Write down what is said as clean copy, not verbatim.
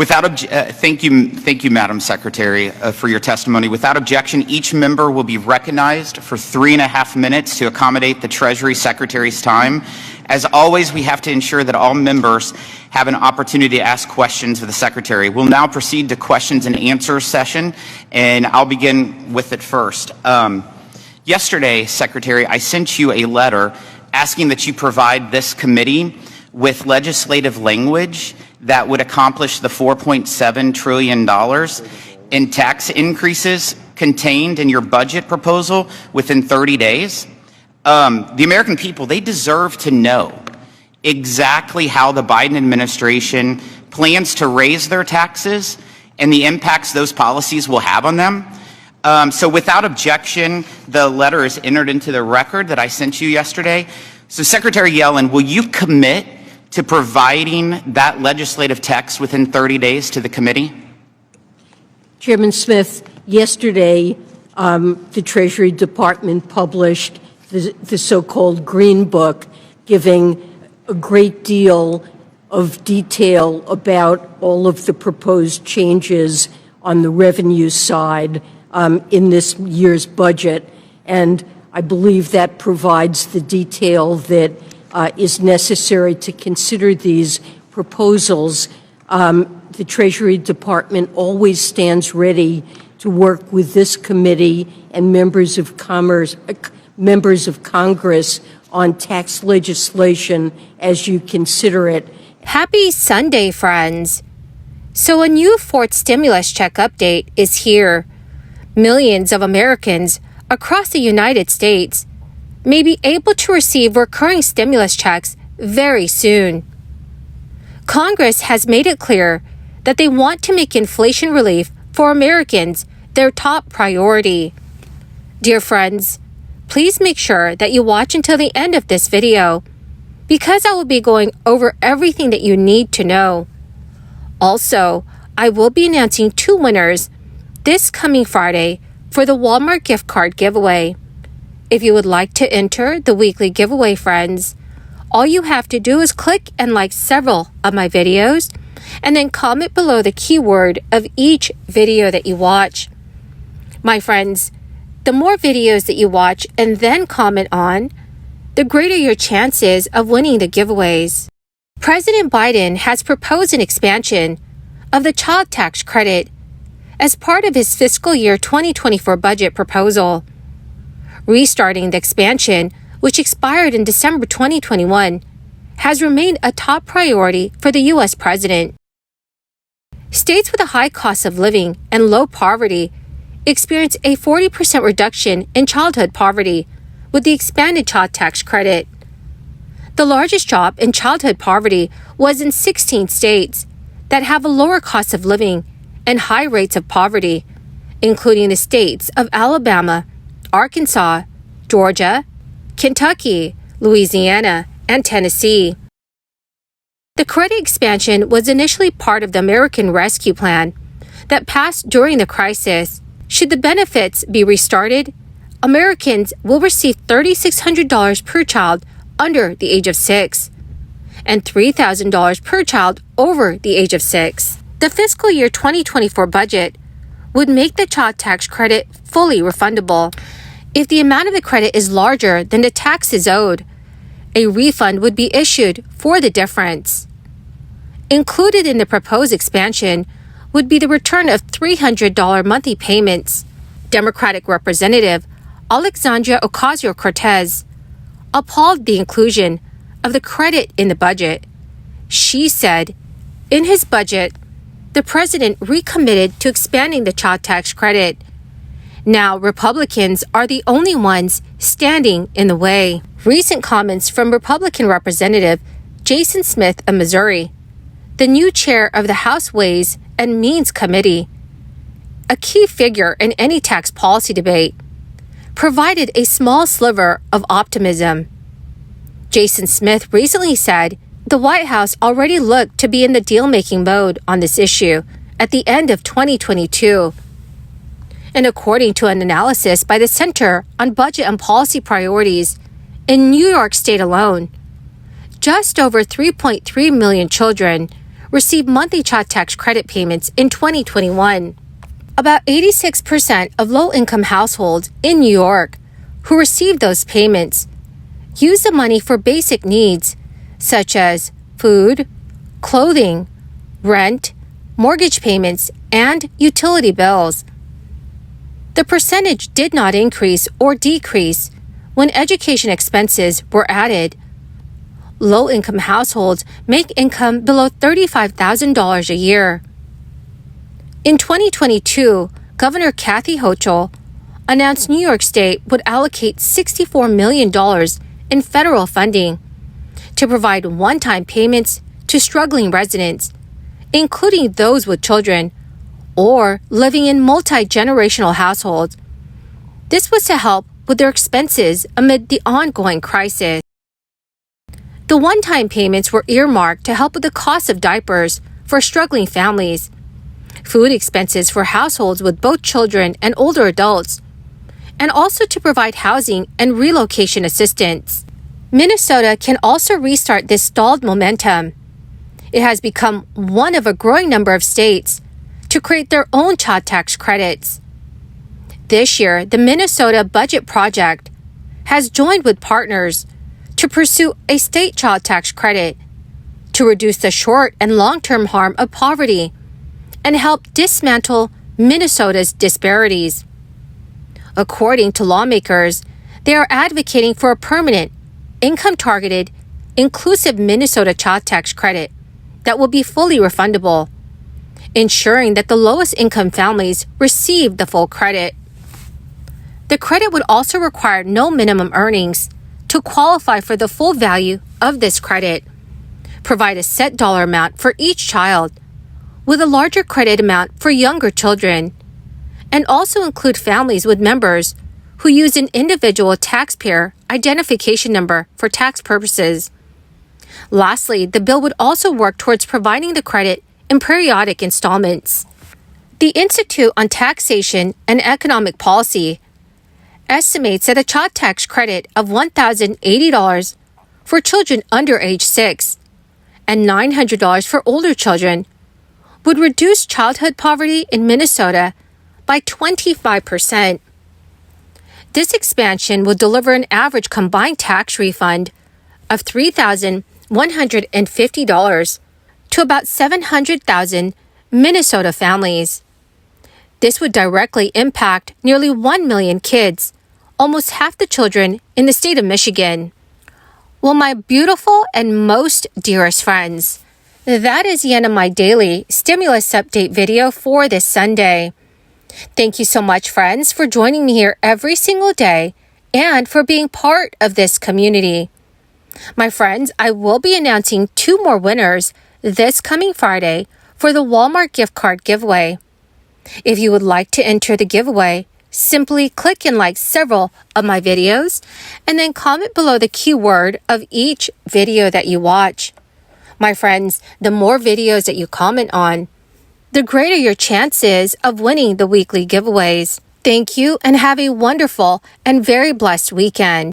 Thank you, Madam Secretary, for your testimony. Without objection, each member will be recognized for 3.5 minutes to accommodate the Treasury Secretary's time. As always, we have to ensure that all members have an opportunity to ask questions of the Secretary. We'll now proceed to questions and answers session, and I'll begin with it first. Yesterday, Secretary, I sent you a letter asking that you provide this committee with legislative language that would accomplish the $4.7 trillion in tax increases contained in your budget proposal within 30 days. The American people, they deserve to know exactly how the Biden administration plans to raise their taxes and the impacts those policies will have on them. So without objection, the letter is entered into the record that I sent you yesterday. So Secretary Yellen, will you commit to providing that legislative text within 30 days to the committee? Chairman Smith, yesterday the Treasury Department published the so-called Green Book, giving a great deal of detail about all of the proposed changes on the revenue side in this year's budget. And I believe that provides the detail that is necessary to consider these proposals. The Treasury Department always stands ready to work with this committee and members of Congress on tax legislation as you consider it. Happy Sunday, friends. So a new fourth stimulus check update is here. Millions of Americans across the United States may be able to receive recurring stimulus checks very soon. Congress has made it clear that they want to make inflation relief for Americans their top priority. Dear friends, please make sure that you watch until the end of this video, because I will be going over everything that you need to know. Also, I will be announcing 2 winners this coming Friday for the Walmart gift card giveaway. If you would like to enter the weekly giveaway, friends, all you have to do is click and like several of my videos and then comment below the keyword of each video that you watch. My friends, the more videos that you watch and then comment on, the greater your chances of winning the giveaways. President Biden has proposed an expansion of the child tax credit as part of his fiscal year 2024 budget proposal. Restarting the expansion, which expired in December 2021, has remained a top priority for the U.S. president. States with a high cost of living and low poverty experienced a 40% reduction in childhood poverty with the expanded child tax credit. The largest drop in childhood poverty was in 16 states that have a lower cost of living and high rates of poverty, including the states of Alabama, Arkansas, Georgia, Kentucky, Louisiana, and Tennessee. The credit expansion was initially part of the American Rescue Plan that passed during the crisis. Should the benefits be restarted, Americans will receive $3,600 per child under the age of 6 and $3,000 per child over the age of 6. The fiscal year 2024 budget would make the child tax credit fully refundable. If the amount of the credit is larger than the taxes owed, a refund would be issued for the difference. Included in the proposed expansion would be the return of $300 monthly payments. Democratic Representative Alexandria Ocasio-Cortez appalled the inclusion of the credit in the budget. She said, in his budget, the president recommitted to expanding the child tax credit. Now, Republicans are the only ones standing in the way. Recent comments from Republican Representative Jason Smith of Missouri, the new chair of the House Ways and Means Committee, a key figure in any tax policy debate, provided a small sliver of optimism. Jason Smith recently said the White House already looked to be in the deal-making mode on this issue at the end of 2022. And according to an analysis by the Center on Budget and Policy Priorities, in New York State alone, just over 3.3 million children received monthly child tax credit payments in 2021. About 86% of low-income households in New York who received those payments used the money for basic needs such as food, clothing, rent, mortgage payments, and utility bills. The percentage did not increase or decrease when education expenses were added. Low-income households make income below $35,000 a year. In 2022, Governor Kathy Hochul announced New York State would allocate $64 million in federal funding to provide one-time payments to struggling residents, including those with children or living in multi-generational households. This was to help with their expenses amid the ongoing crisis. The one-time payments were earmarked to help with the cost of diapers for struggling families, food expenses for households with both children and older adults, and also to provide housing and relocation assistance. Minnesota can also restart this stalled momentum. It has become one of a growing number of states to create their own child tax credits. This year, the Minnesota Budget Project has joined with partners to pursue a state child tax credit to reduce the short and long-term harm of poverty and help dismantle Minnesota's disparities. According to lawmakers, they are advocating for a permanent, income-targeted, inclusive Minnesota child tax credit that will be fully refundable, ensuring that the lowest income families receive the full credit. The credit would also require no minimum earnings to qualify for the full value of this credit, provide a set dollar amount for each child, with a larger credit amount for younger children, and also include families with members who use an individual taxpayer identification number for tax purposes. Lastly, the bill would also work towards providing the credit in periodic installments. The Institute on Taxation and Economic Policy estimates that a child tax credit of $1,080 for children under age 6 and $900 for older children would reduce childhood poverty in Minnesota by 25%. This expansion will deliver an average combined tax refund of $3,150 to about 700,000 Minnesota families. This would directly impact nearly 1 million kids, almost half the children in the state of Michigan. Well, my beautiful and most dearest friends, that is the end of my daily stimulus update video for this Sunday. Thank you so much, friends, for joining me here every single day and for being part of this community. My friends, I will be announcing 2 more winners this coming Friday for the Walmart gift card giveaway. If you would like to enter the giveaway, simply click and like several of my videos and then comment below the keyword of each video that you watch. My friends, the more videos that you comment on, the greater your chances of winning the weekly giveaways. Thank you and have a wonderful and very blessed weekend.